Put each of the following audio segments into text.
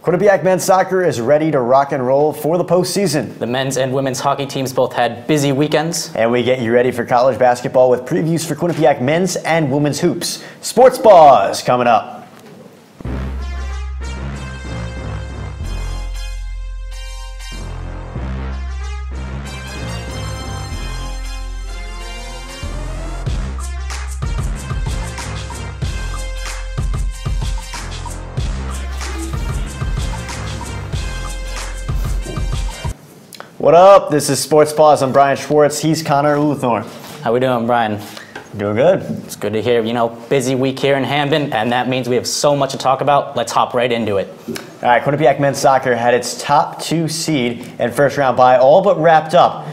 Quinnipiac men's soccer is ready to rock and roll for the postseason. The men's and women's hockey teams both had busy weekends. And we get you ready for college basketball with previews for Quinnipiac men's and women's hoops. Sports Paws coming up. What up? This is Sports Paws. I'm Brian Schwartz. He's Connor Uluthorn. How we doing, Brian? Doing good. It's good to hear. Busy week here in Hamden, and that means we have so much to talk about. Let's hop right into it. All right, Quinnipiac men's soccer had its top 2 seed and first round bye all but wrapped up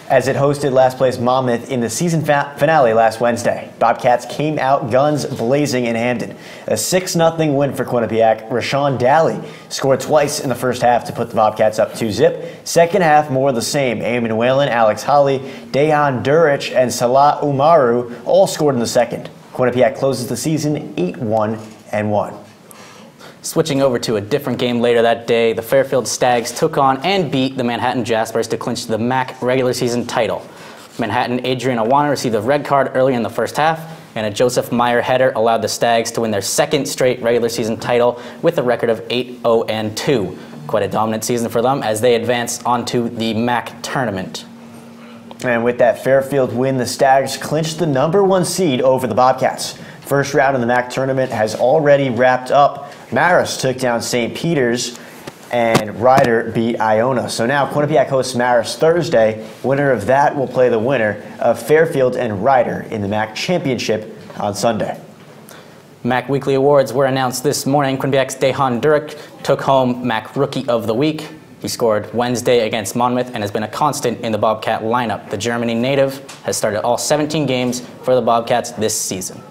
as it hosted last place Monmouth in the season finale last Wednesday. Bobcats came out guns blazing in Hamden. A 6-0 win for Quinnipiac. Rashawn Daly scored twice in the first half to put the Bobcats up 2-0. Second half, more of the same. Eamon Whalen, Alex Holly, Dejan Duric, and Salah Umaru all scored in the second. Quinnipiac closes the season 8-1-1. Switching over to a different game later that day, the Fairfield Stags took on and beat the Manhattan Jaspers to clinch the MAC regular season title. Manhattan Adrian Awana received a red card early in the first half, and a Joseph Meyer header allowed the Stags to win their second straight regular season title with a record of 8-0-2. Quite a dominant season for them as they advance onto the MAC tournament. And with that Fairfield win, the Stags clinched the #1 seed over the Bobcats. First round in the MAC tournament has already wrapped up. Marist took down St. Peter's, and Ryder beat Iona. So now Quinnipiac hosts Marist Thursday. Winner of that will play the winner of Fairfield and Ryder in the MAC championship on Sunday. MAC Weekly Awards were announced this morning. Quinnipiac's Dejan Duric took home MAC Rookie of the Week. He scored Wednesday against Monmouth and has been a constant in the Bobcat lineup. The Germany native has started all 17 games for the Bobcats this season.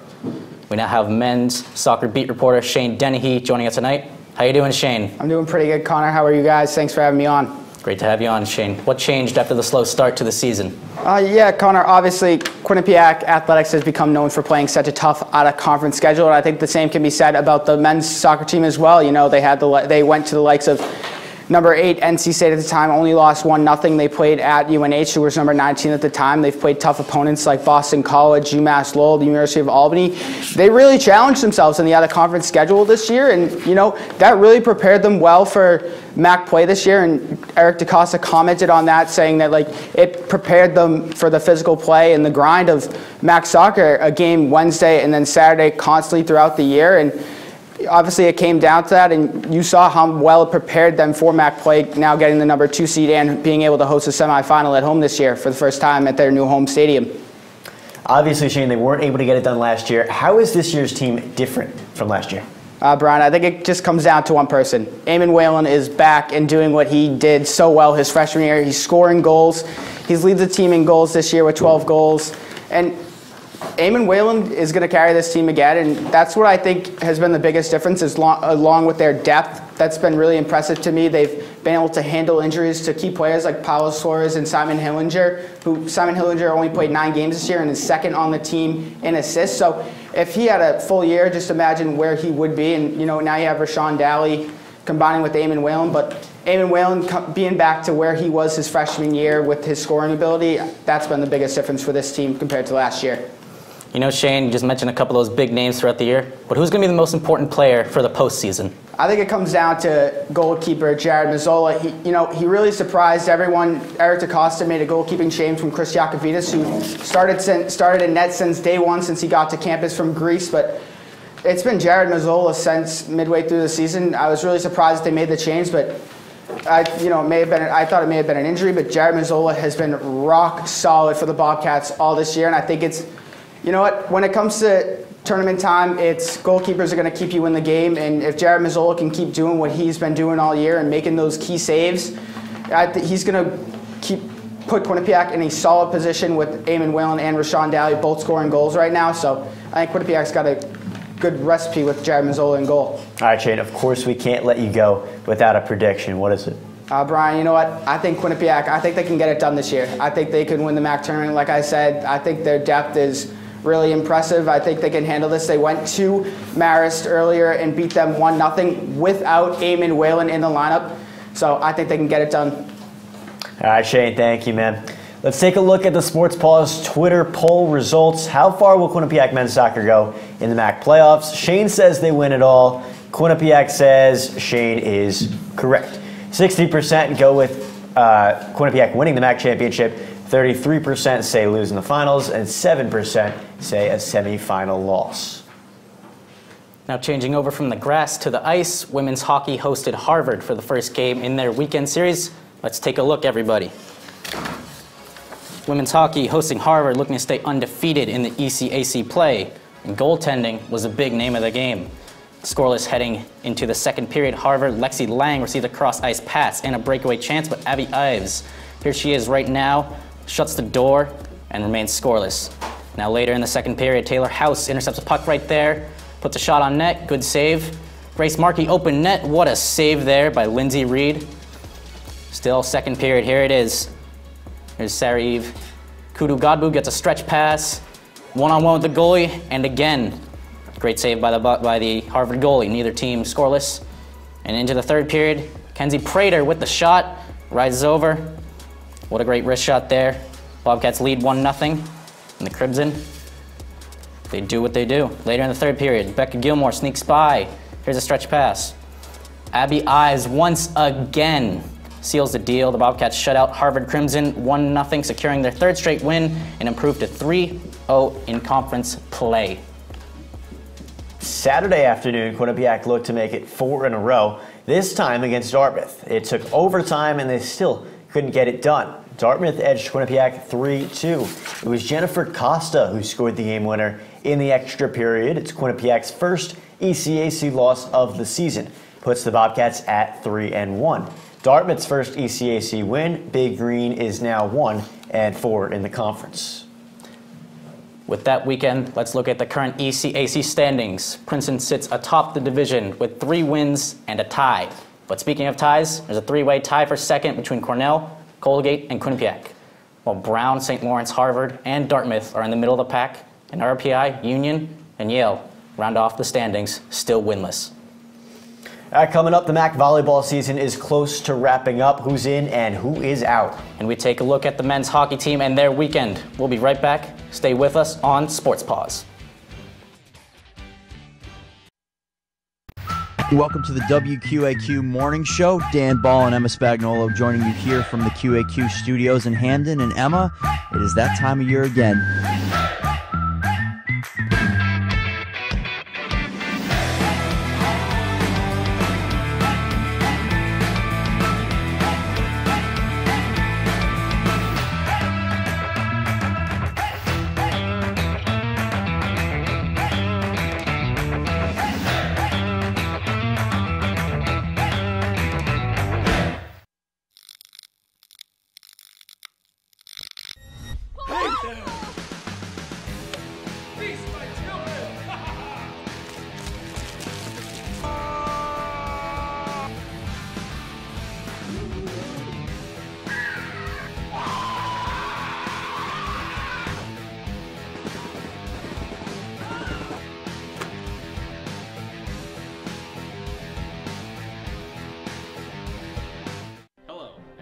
We now have men's soccer beat reporter Shane Dennehy joining us tonight. How you doing, Shane? I'm doing pretty good, Connor. How are you guys? Thanks for having me on. Great to have you on, Shane. What changed after the slow start to the season? Yeah, Connor, obviously Quinnipiac Athletics has become known for playing such a tough out-of-conference schedule, and I think the same can be said about the men's soccer team as well. They went to the likes of number 8, NC State at the time, only lost 1-0. They played at UNH, who was number 19 at the time. They've played tough opponents like Boston College, UMass Lowell, the University of Albany. They really challenged themselves in the out-of-conference schedule this year, and, that really prepared them well for MAC play this year. And Eric DaCosta commented on that, saying that, it prepared them for the physical play and the grind of MAC soccer, a game Wednesday and then Saturday constantly throughout the year. And obviously, it came down to that, and you saw how well it prepared them for MAC play, now getting the #2 seed and being able to host a semifinal at home this year for the first time at their new home stadium. Obviously, Shane, they weren't able to get it done last year. How is this year's team different from last year? Brian, I think it just comes down to one person. Eamon Whalen is back and doing what he did so well his freshman year. He's scoring goals. He's leads the team in goals this year with 12 goals. And Eamon Whalen is going to carry this team again, and that's what I think has been the biggest difference, is along with their depth. That's been really impressive to me. They've been able to handle injuries to key players like Paws and Simon Hillinger, Simon Hillinger only played 9 games this year and is second on the team in assists. So if he had a full year, just imagine where he would be. And now you have Rashawn Daly combining with Eamon Whalen, but Eamon Whalen being back to where he was his freshman year with his scoring ability, that's been the biggest difference for this team compared to last year. Shane, you just mentioned a couple of those big names throughout the year, but who's going to be the most important player for the postseason? I think it comes down to goalkeeper Jared Mazzola. He really surprised everyone. Eric DaCosta made a goalkeeping change from Chris Yakovitis, who started in net since day one, since he got to campus from Greece. But it's been Jared Mazzola since midway through the season. I was really surprised they made the change, but I thought it may have been an injury. But Jared Mazzola has been rock solid for the Bobcats all this year, and I think it's. When it comes to tournament time, it's goalkeepers are going to keep you in the game, and if Jared Mazzola can keep doing what he's been doing all year and making those key saves, he's going to put Quinnipiac in a solid position with Eamon Whalen and Rashawn Daly both scoring goals right now. So I think Quinnipiac's got a good recipe with Jared Mazzola in goal. All right, Shane, of course we can't let you go without a prediction. What is it? Brian, you know what? I think Quinnipiac, they can get it done this year. I think they can win the MAC tournament. Like I said, I think their depth is really impressive. I think they can handle this. They went to Marist earlier and beat them 1-0 without Eamon Whalen in the lineup. So I think they can get it done. All right, Shane, thank you, man. Let's take a look at the Sports Paws Twitter poll results. How far will Quinnipiac men's soccer go in the MAC playoffs? Shane says they win it all. Quinnipiac says Shane is correct. 60% go with Quinnipiac winning the MAC championship. 33% say lose in the finals, and 7% say a semifinal loss. Now changing over from the grass to the ice, women's hockey hosted Harvard for the first game in their weekend series. Let's take a look, everybody. Women's hockey hosting Harvard, looking to stay undefeated in the ECAC play. And goaltending was a big name of the game. Scoreless heading into the second period, Harvard, Lexi Lang received a cross-ice pass and a breakaway chance, but Abby Ives, here she is right now, shuts the door and remains scoreless. Now later in the second period, Taylor House intercepts a puck right there, puts a shot on net, good save. Grace Markey open net, what a save there by Lindsay Reed. Still second period, here it is. Here's Sarah Eve. Kudu Godbout gets a stretch pass, one-on-one with the goalie, and again, great save by the Harvard goalie. Neither team scoreless. And into the third period, Kenzie Prater with the shot, rises over. What a great wrist shot there. Bobcats lead 1-0 in the Crimson. They do what they do. Later in the third period, Becca Gilmore sneaks by. Here's a stretch pass. Abby Ives once again seals the deal. The Bobcats shut out Harvard Crimson 1-0, securing their third straight win and improved to 3-0 in conference play. Saturday afternoon, Quinnipiac looked to make it 4 in a row, this time against Dartmouth. It took overtime and they still couldn't get it done. Dartmouth edged Quinnipiac 3-2. It was Jennifer Costa who scored the game winner in the extra period. It's Quinnipiac's first ECAC loss of the season. Puts the Bobcats at 3-1. Dartmouth's first ECAC win. Big Green is now 1-4 in the conference. With that weekend, let's look at the current ECAC standings. Princeton sits atop the division with 3 wins and a tie. But speaking of ties, there's a 3-way tie for second between Cornell, Colgate, and Quinnipiac. While Brown, St. Lawrence, Harvard, and Dartmouth are in the middle of the pack, and RPI, Union, and Yale round off the standings, still winless. Coming up, the MAC volleyball season is close to wrapping up. Who's in and who is out? And we take a look at the men's hockey team and their weekend. We'll be right back. Stay with us on Sports Paws. Welcome to the WQAQ Morning Show. Dan Ball and Emma Spagnolo joining you here from the QAQ studios in Hamden. And Emma, it is that time of year again.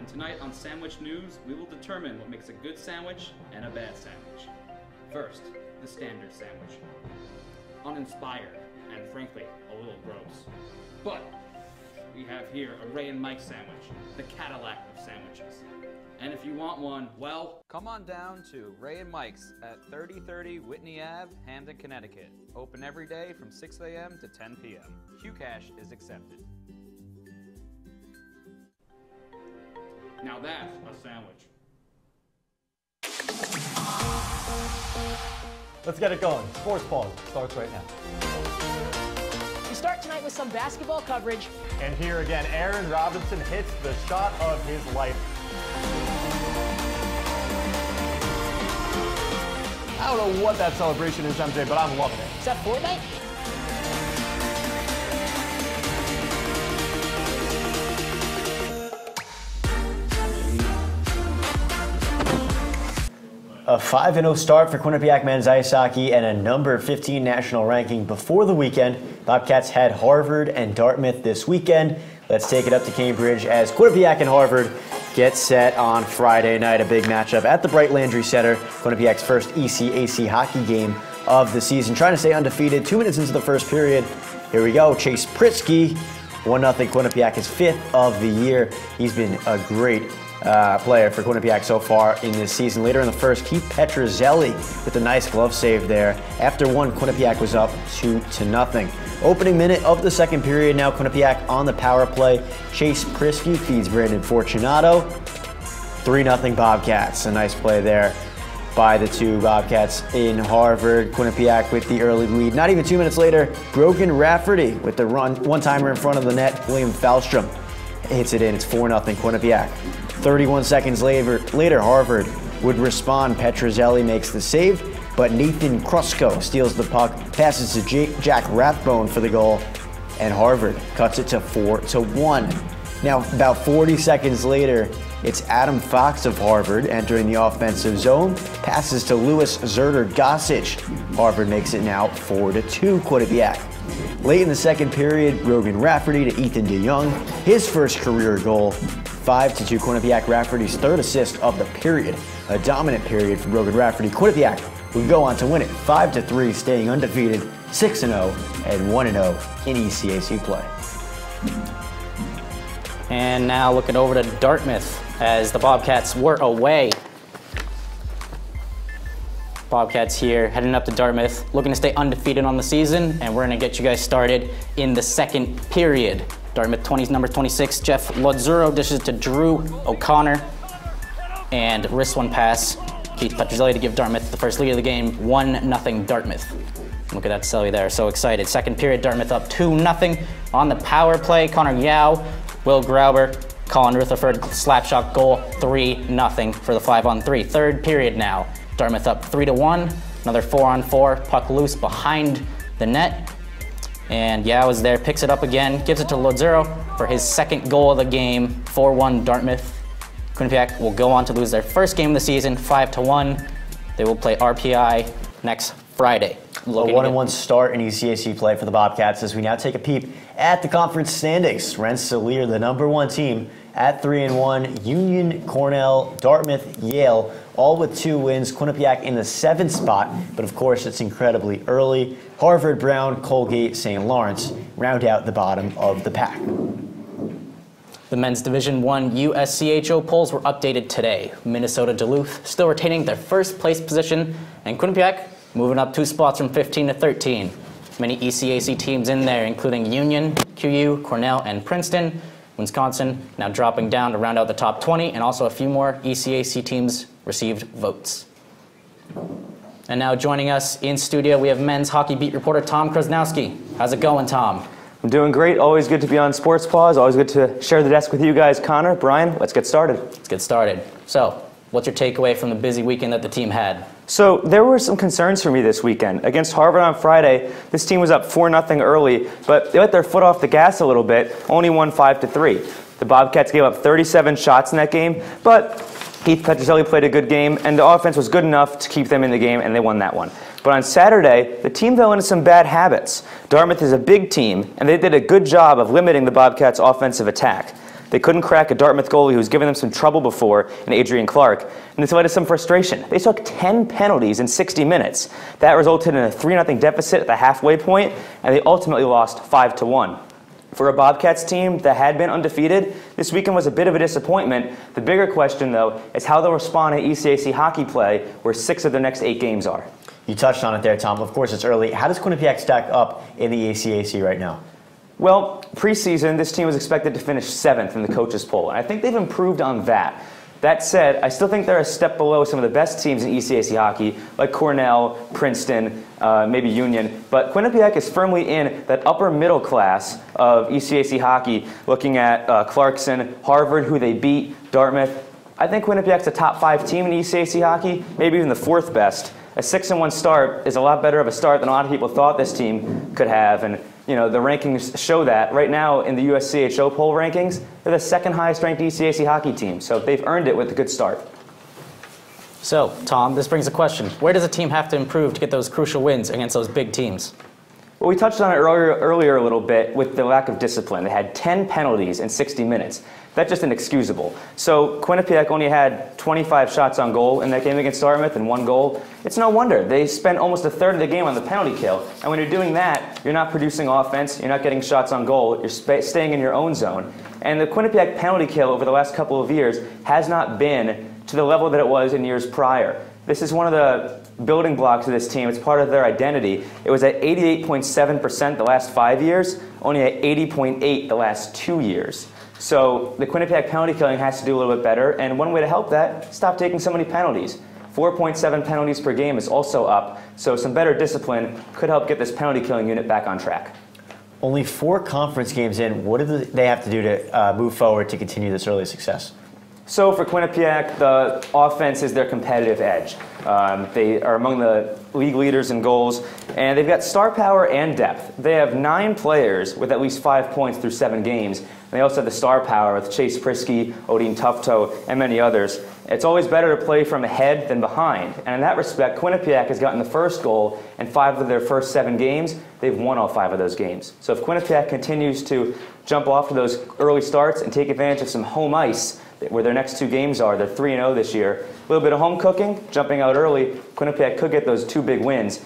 Tonight on Sandwich News, we will determine what makes a good sandwich and a bad sandwich. First, the standard sandwich. Uninspired and frankly, a little gross. But we have here a Ray and Mike sandwich, the Cadillac of sandwiches. And if you want one, well, come on down to Ray and Mike's at 3030 Whitney Ave, Hamden, Connecticut. Open every day from 6 a.m. to 10 p.m. Qcash is accepted. now that's a sandwich. Let's get it going. Sports Paws starts right now. We start tonight with some basketball coverage. And here again, Aaron Robinson hits the shot of his life. I don't know what that celebration is, MJ, but I'm loving it. Is that Fortnite? A 5-0 start for Quinnipiac men's ice hockey and a number 15 national ranking before the weekend. Bobcats had Harvard and Dartmouth this weekend. Let's take it up to Cambridge as Quinnipiac and Harvard get set on Friday night. A big matchup at the Bright Landry Center. Quinnipiac's first ECAC hockey game of the season. Trying to stay undefeated. 2 minutes into the first period. Here we go. Chase Pritzky. 1-0 Quinnipiac, his 5th of the year. He's been a great player for Quinnipiac so far in this season. Later in the first, Keith Petrozelli with a nice glove save there. After one, Quinnipiac was up 2-0. Opening minute of the second period, now Quinnipiac on the power play. Chase Pritzky feeds Brandon Fortunato. 3-0 Bobcats. A nice play there by the two Bobcats in Harvard. Quinnipiac with the early lead. Not even 2 minutes later, Brogan Rafferty with the one-timer in front of the net. William Falstrom hits it in. It's 4-0 Quinnipiac. 31 seconds later, Harvard would respond. Petrozelli makes the save, but Nathan Krusko steals the puck, passes to Jack Rathbone for the goal, and Harvard cuts it to 4-1. Now, about 40 seconds later, it's Adam Fox of Harvard entering the offensive zone, passes to Louis Zerder-Gossage. Harvard makes it now 4-2 Quinnipiac. Late in the second period, Brogan Rafferty to Ethan DeYoung, his first career goal. 5-2 Quinnipiac, Rafferty's third assist of the period. A dominant period for Brogan Rafferty. Quinnipiac would go on to win it 5-3, staying undefeated, 6-0 and 1-0 in ECAC play. And now looking over to Dartmouth as the Bobcats were away. Bobcats here heading up to Dartmouth, looking to stay undefeated on the season, and we're going to get you guys started in the second period. Dartmouth number 26, Jeff Lodzuro dishes to Drew O'Connor and wrist one pass. Keith Petrozelli to give Dartmouth the first lead of the game, 1-0 Dartmouth. Look at that Selly there, so excited. Second period, Dartmouth up 2-0 on the power play. Connor Yao, Will Grauber, Colin Rutherford slapshot goal, 3-0 for the 5-on-3. Third period now, Dartmouth up 3-1, another 4-on-4, puck loose behind the net. And Yao is there, picks it up again, gives it to Lodzero for his second goal of the game, 4-1 Dartmouth. Quinnipiac will go on to lose their first game of the season, 5-1. They will play RPI next Friday. A 1-1 start in ECAC play for the Bobcats as we now take a peep at the conference standings. Rensselaer, the number 1 team, at 3-1. Union, Cornell, Dartmouth, Yale, all with 2 wins. Quinnipiac in the 7th spot, but of course it's incredibly early. Harvard, Brown, Colgate, St. Lawrence round out the bottom of the pack. The men's Division I USCHO polls were updated today. Minnesota Duluth still retaining their first place position, and Quinnipiac moving up 2 spots from 15 to 13. Many ECAC teams in there, including Union, QU, Cornell, and Princeton. Wisconsin now dropping down to round out the top 20, and also a few more ECAC teams received votes. And now joining us in studio, we have men's hockey beat reporter Tom Krasnowski. How's it going, Tom? I'm doing great. Always good to be on Sports Paws. Always good to share the desk with you guys. Connor, Brian, let's get started. Let's get started. So, what's your takeaway from the busy weekend that the team had? So there were some concerns for me this weekend. Against Harvard on Friday, this team was up 4-0 early, but they let their foot off the gas a little bit, only won 5-3. The Bobcats gave up 37 shots in that game, but Keith Petrozelli played a good game, and the offense was good enough to keep them in the game, and they won that one. But on Saturday, the team fell into some bad habits. Dartmouth is a big team, and they did a good job of limiting the Bobcats' offensive attack. They couldn't crack a Dartmouth goalie who was giving them some trouble before, in Adrian Clark, and this led to some frustration. They took 10 penalties in 60 minutes. That resulted in a 3-0 deficit at the halfway point, and they ultimately lost 5-1. For a Bobcats team that had been undefeated, this weekend was a bit of a disappointment. The bigger question, though, is how they'll respond in ECAC hockey play, where 6 of their next 8 games are. You touched on it there, Tom. Of course, it's early. How does Quinnipiac stack up in the ECAC right now? Well, preseason, this team was expected to finish 7th in the coaches' poll, and I think they've improved on that. That said, I still think they're a step below some of the best teams in ECAC hockey, like Cornell, Princeton, maybe Union. But Quinnipiac is firmly in that upper middle class of ECAC hockey, looking at Clarkson, Harvard, who they beat, Dartmouth. I think Quinnipiac's a top 5 team in ECAC hockey, maybe even the 4th best. A 6-1 start is a lot better of a start than a lot of people thought this team could have, and you know the rankings show that. Right now in the USCHO poll rankings, they're the 2nd highest ranked ECAC hockey team, so they've earned it with a good start. So, Tom, this brings a question. Where does a team have to improve to get those crucial wins against those big teams? Well, we touched on it earlier a little bit with the lack of discipline. They had 10 penalties in 60 minutes. That's just inexcusable. So Quinnipiac only had 25 shots on goal in that game against Dartmouth and 1 goal. It's no wonder. They spent almost a third of the game on the penalty kill. And when you're doing that, you're not producing offense, you're not getting shots on goal, you're staying in your own zone. And the Quinnipiac penalty kill over the last couple of years has not been to the level that it was in years prior. This is one of the building blocks of this team. It's part of their identity. It was at 88.7% the last 5 years, only at 80.8% the last 2 years. So the Quinnipiac penalty killing has to do a little bit better, and one way to help that, stop taking so many penalties. 4.7 penalties per game is also up, so some better discipline could help get this penalty killing unit back on track. Only 4 conference games in. What do they have to do to move forward to continue this early success? So for Quinnipiac, the offense is their competitive edge. They are among the league leaders in goals, and they've got star power and depth. They have 9 players with at least 5 points through 7 games. And they also have the star power with Chase Prisky, Odin Tufto, and many others. It's always better to play from ahead than behind. And in that respect, Quinnipiac has gotten the first goal in 5 of their first 7 games. They've won all 5 of those games. So if Quinnipiac continues to jump off to those early starts and take advantage of some home ice, where their next 2 games are, they're 3-0 this year. A little bit of home cooking, jumping out early. Quinnipiac could get those 2 big wins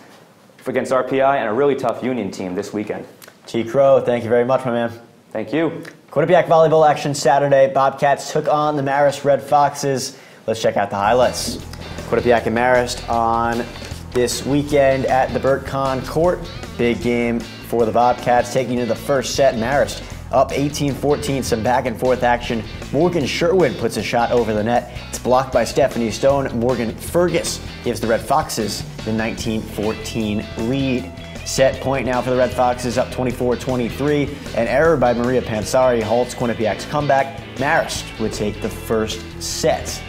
against RPI and a really tough Union team this weekend. T. Crow, thank you very much, my man. Thank you. Quinnipiac volleyball action Saturday. Bobcats took on the Marist Red Foxes. Let's check out the highlights. Quinnipiac and Marist on this weekend at the Burt Kahn Court. Big game for the Bobcats, taking to the first set. Marist up 18-14, some back and forth action. Morgan Sherwood puts a shot over the net. It's blocked by Stephanie Stone. Morgan Fergus gives the Red Foxes the 19-14 lead. Set point now for the Red Foxes, up 24-23. An error by Maria Pansari halts Quinnipiac's comeback. Marist would take the first set.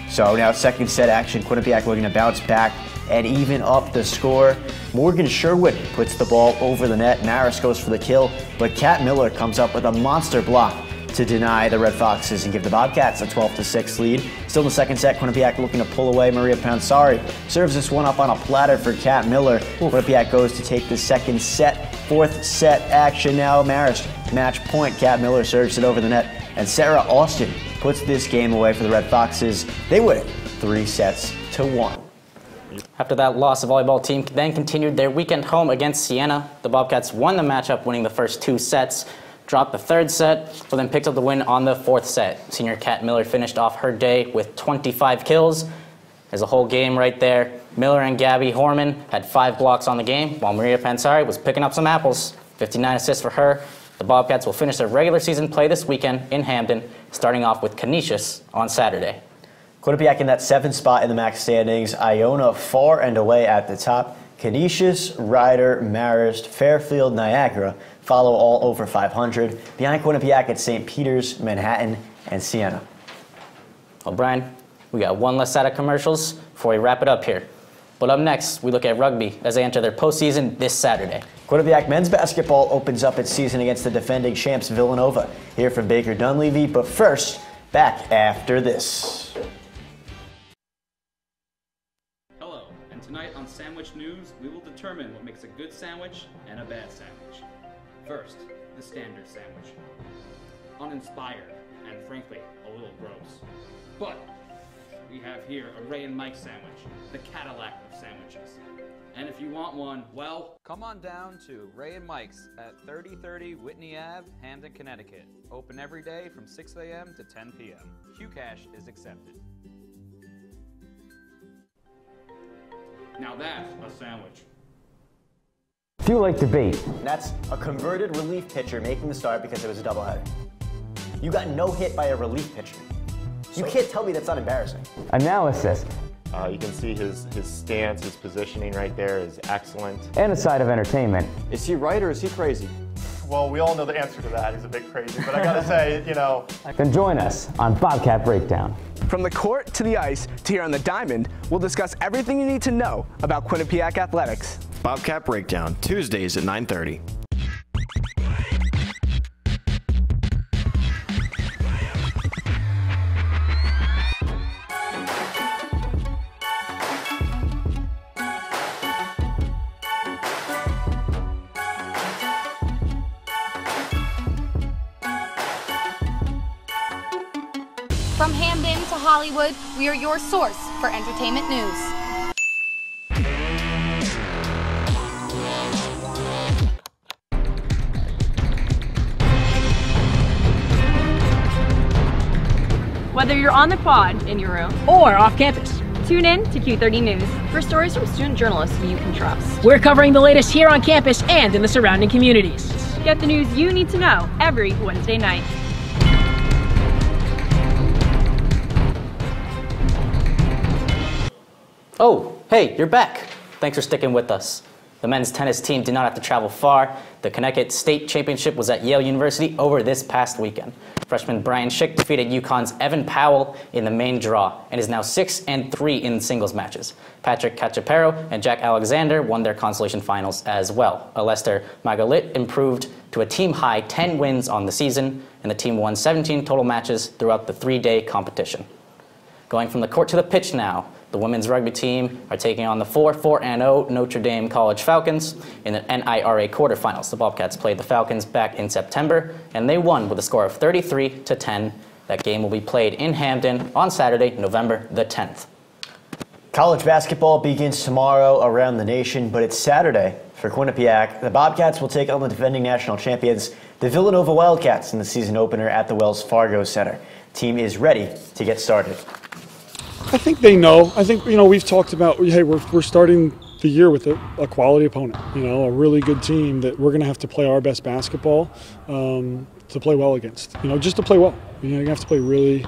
So now second set action. Quinnipiac looking to bounce back and even up the score. Morgan Sherwood puts the ball over the net. Marist goes for the kill, but Kat Miller comes up with a monster block to deny the Red Foxes and give the Bobcats a 12-6 lead. Still in the second set, Quinnipiac looking to pull away. Maria Pansari serves this one up on a platter for Kat Miller. Quinnipiac goes to take the second set. Fourth set action now. Marist match point. Kat Miller serves it over the net, and Sarah Austin puts this game away for the Red Foxes. They win 3-1. After that loss, the volleyball team then continued their weekend home against Siena. The Bobcats won the matchup, winning the first 2 sets, dropped the third set, but then picked up the win on the fourth set. Senior Kat Miller finished off her day with 25 kills. There's a whole game right there. Miller and Gabby Horman had 5 blocks on the game, while Maria Pansari was picking up some apples. 59 assists for her. The Bobcats will finish their regular season play this weekend in Hamden, starting off with Canisius on Saturday. Quinnipiac in that 7th spot in the MAC standings. Iona far and away at the top. Canisius, Ryder, Marist, Fairfield, Niagara follow all over 500. Behind Quinnipiac at St. Peter's, Manhattan, and Siena. Well, Brian, we got one less set of commercials before we wrap it up here. But up next, we look at rugby as they enter their postseason this Saturday. Quinnipiac men's basketball opens up its season against the defending champs Villanova. Hear from Baker Dunleavy, but first, back after this. Hello, and tonight on Sandwich News, we will determine what makes a good sandwich and a bad sandwich. First, the standard sandwich. Uninspired, and frankly, a little gross. But we have here a Ray and Mike sandwich, the Cadillac of sandwiches. And if you want one, well, Come on down to Ray and Mike's at 3030 Whitney Ave, Hamden, Connecticut. Open every day from 6 a.m. to 10 p.m. QCash is accepted. now that's a sandwich. If you like debate, That's a converted relief pitcher making the start because it was a doubleheader. You got no hit by a relief pitcher. You can't tell me that's not embarrassing. analysis, You can see his stance, his positioning right there is excellent. and a side of entertainment. Is he right or is he crazy? Well, we all know the answer to that. He's a bit crazy, but I gotta say, you know. Then join us on Bobcat Breakdown. From the court to the ice to here on the diamond, we'll discuss everything you need to know about Quinnipiac athletics. Bobcat Breakdown, Tuesdays at 9:30. From Hamden to Hollywood, we are your source for entertainment news. Whether you're on the quad in your room or off campus, tune in to Q30 News for stories from student journalists you can trust. We're covering the latest here on campus and in the surrounding communities. Get the news you need to know every Wednesday night. Oh, hey, you're back. Thanks for sticking with us. The men's tennis team did not have to travel far. The Connecticut State Championship was at Yale University over this past weekend. Freshman Brian Schick defeated UConn's Evan Powell in the main draw and is now 6-3 in singles matches. Patrick Cachapero and Jack Alexander won their consolation finals as well. Alester Magalit improved to a team-high 10 wins on the season, and the team won 17 total matches throughout the three-day competition. Going from the court to the pitch now, the women's rugby team are taking on the 4-4-0 Notre Dame College Falcons in the NIRA quarterfinals. The Bobcats played the Falcons back in September, and they won with a score of 33-10. That game will be played in Hamden on Saturday, November the 10th. College basketball begins tomorrow around the nation, but it's Saturday for Quinnipiac. The Bobcats will take on the defending national champions, the Villanova Wildcats, in the season opener at the Wells Fargo Center. The team is ready to get started. I think they know. I think, we've talked about, hey, we're starting the year with a quality opponent, a really good team that we're going to have to play our best basketball to play well against, just to play well. You have to play really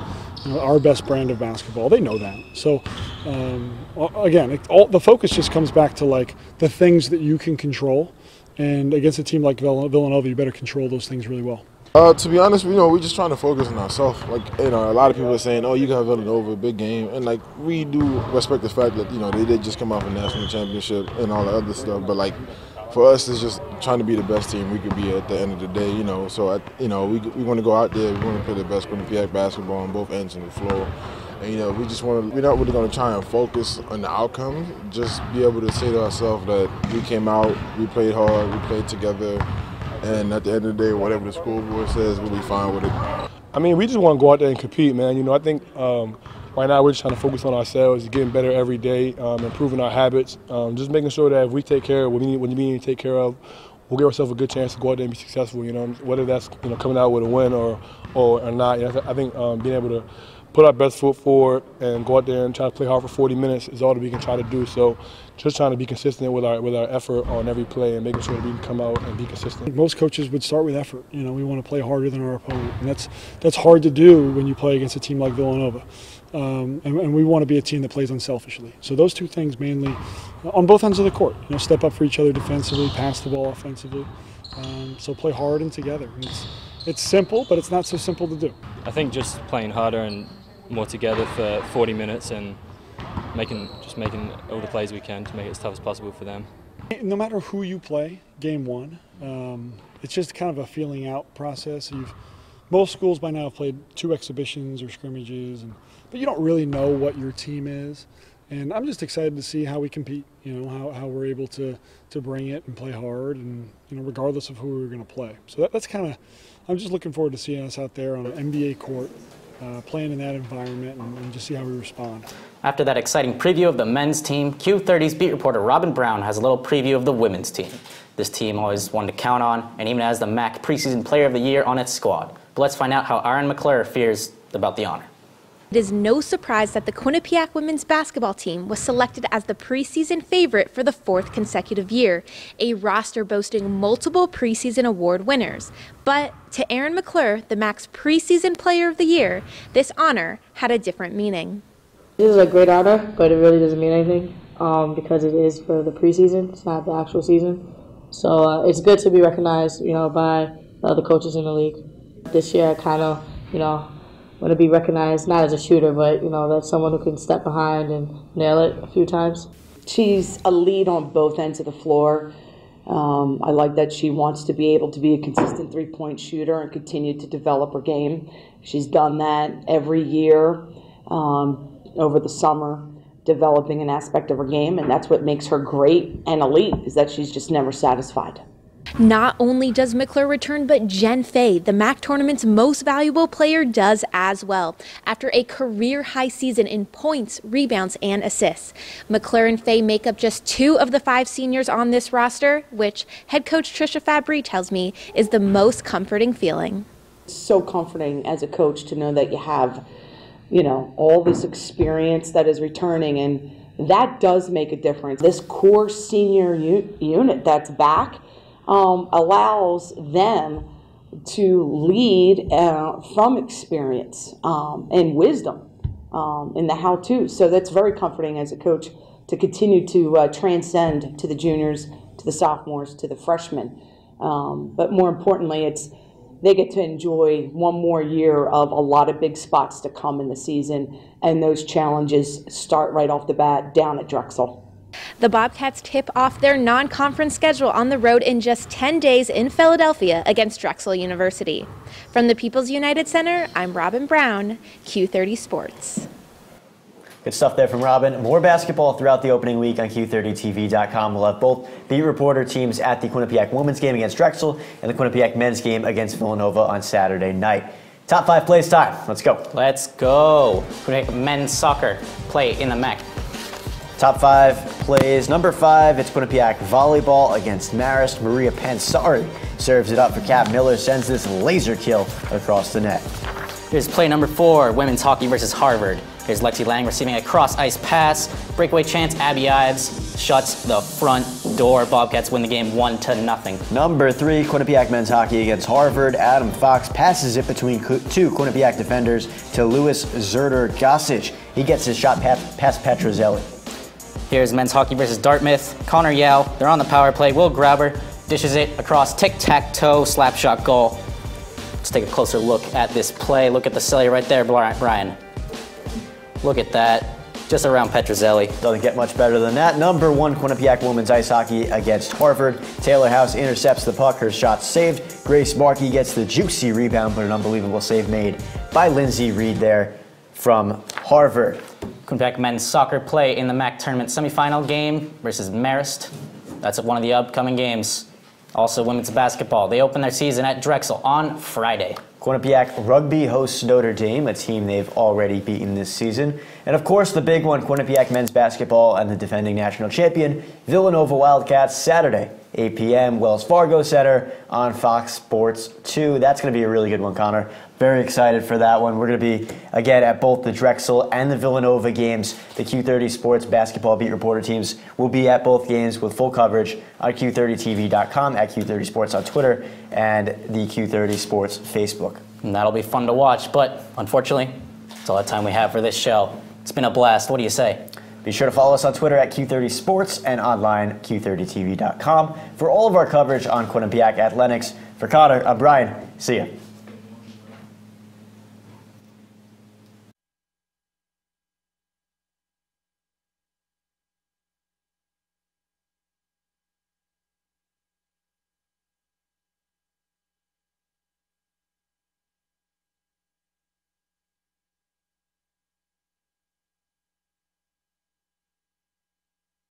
our best brand of basketball. They know that. So, again, the focus just comes back to, the things that you can control. And against a team like Villanova, you better control those things really well. To be honest, we're just trying to focus on ourselves. A lot of people are saying, "Oh, you got Villanova, a big game," and we do respect the fact that they did just come off a national championship and all the other stuff. But for us, it's just trying to be the best team we could be at the end of the day. So we want to go out there, we want to play the best Quinnipiac basketball on both ends of the floor. And we just want to. We're not really going to try and focus on the outcome. Just be able to say to ourselves that we came out, we played hard, we played together. And at the end of the day, whatever the school board says, we'll be fine with it. We just want to go out there and compete, man. I think right now we're just trying to focus on ourselves, getting better every day, improving our habits, just making sure that if we take care of what we need to take care of, we'll give ourselves a good chance to go out there and be successful. Whether that's coming out with a win or not. I think being able to put our best foot forward and go out there and try to play hard for 40 minutes is all that we can try to do. So just trying to be consistent with our effort on every play and making sure that we can come out and be consistent. Most coaches would start with effort. We want to play harder than our opponent, and that's hard to do when you play against a team like Villanova. And we want to be a team that plays unselfishly. So those two things mainly on both ends of the court. Step up for each other defensively, pass the ball offensively. So play hard and together. It's simple, but it's not so simple to do. I think just playing harder and more together for 40 minutes and making all the plays we can to make it as tough as possible for them. No matter who you play, game one, it's just kind of a feeling out process. Most schools by now have played 2 exhibitions or scrimmages, but you don't really know what your team is. And I'm just excited to see how we compete, how we're able to bring it and play hard, and regardless of who we're going to play. So that's kind of, I'm just looking forward to seeing us out there on an NBA court, playing in that environment, and just see how we respond. After that exciting preview of the men's team, Q30's beat reporter Robin Brown has a little preview of the women's team. This team always one to count on, and even has the MAC preseason player of the year on its squad. But let's find out how Aaron McClure feels about the honor. It is no surprise that the Quinnipiac women's basketball team was selected as the preseason favorite for the 4th consecutive year, a roster boasting multiple preseason award winners. But to Aaron McClure, the MAC's preseason player of the year, this honor had a different meaning. This is a great honor, but it really doesn't mean anything because it is for the preseason. It's not the actual season. So it's good to be recognized, by the other coaches in the league. This year, I kind of, want to be recognized not as a shooter, but that's someone who can step behind and nail it a few times. She's a lead on both ends of the floor. I like that she wants to be able to be a consistent three-point shooter and continue to develop her game. She's done that every year over the summer, developing an aspect of her game, and that's what makes her great and elite, is that she's just never satisfied. Not only does McClure return, but Jen Fay, the MAC tournament's most valuable player, does as well. After a career-high season in points, rebounds, and assists, McClure and Fay make up just 2 of the 5 seniors on this roster, which head coach Trisha Fabry tells me is the most comforting feeling. It's so comforting as a coach to know that you have, all this experience that is returning, and that does make a difference. This core senior unit that's back allows them to lead from experience and wisdom in the how-to. So that's very comforting as a coach to continue to transcend to the juniors, to the sophomores, to the freshmen. But more importantly, they get to enjoy one more year of a lot of big spots to come in the season, and those challenges start right off the bat down at Drexel. The Bobcats tip off their non-conference schedule on the road in just 10 days in Philadelphia against Drexel University. From the People's United Center, I'm Robin Brown, Q30 Sports. Good stuff there from Robin. More basketball throughout the opening week on Q30TV.com. We'll have both beat reporter teams at the Quinnipiac women's game against Drexel and the Quinnipiac men's game against Villanova on Saturday night. Top 5 plays time. Let's go. Let's go. Quinnipiac men's soccer play in the MAC. Top 5 plays. Number 5, it's Quinnipiac volleyball against Marist. Maria Pansari serves it up for Kat Miller, sends this laser kill across the net. Here's play number 4, women's hockey versus Harvard. Here's Lexi Lang receiving a cross-ice pass. Breakaway chance, Abby Ives shuts the front door. Bobcats win the game 1-0. Number 3, Quinnipiac men's hockey against Harvard. Adam Fox passes it between 2 Quinnipiac defenders to Louis Zerder-Gossage. He gets his shot past Petrozelli. Here's men's hockey versus Dartmouth. Connor Yao, they're on the power play. Will Grabber dishes it across tic-tac-toe, slap shot goal. Let's take a closer look at this play. Look at the celly right there, Brian. Look at that. Just around Petrozelli. Doesn't get much better than that. Number 1, Quinnipiac women's ice hockey against Harvard. Taylor House intercepts the puck. Her shot saved. Grace Markey gets the juicy rebound, but an unbelievable save made by Lindsay Reed there from Harvard. Quinnipiac men's soccer play in the MAC tournament semifinal game versus Marist. That's one of the upcoming games. Also women's basketball. They open their season at Drexel on Friday. Quinnipiac rugby hosts Notre Dame, a team they've already beaten this season. And of course, the big one, Quinnipiac men's basketball and the defending national champion, Villanova Wildcats, Saturday, 8 p.m., Wells Fargo Center on Fox Sports 2. That's going to be a really good one, Connor. Very excited for that one. We're going to be, again, at both the Drexel and the Villanova games. The Q30 Sports basketball beat reporter teams will be at both games with full coverage on Q30TV.com, at Q30 Sports on Twitter, and the Q30 Sports Facebook. And that'll be fun to watch, but unfortunately, that's all the time we have for this show. It's been a blast. What do you say? Be sure to follow us on Twitter at Q30 Sports and online Q30TV.com for all of our coverage on Quinnipiac Athletics. For Connor, I'm Brian. See ya.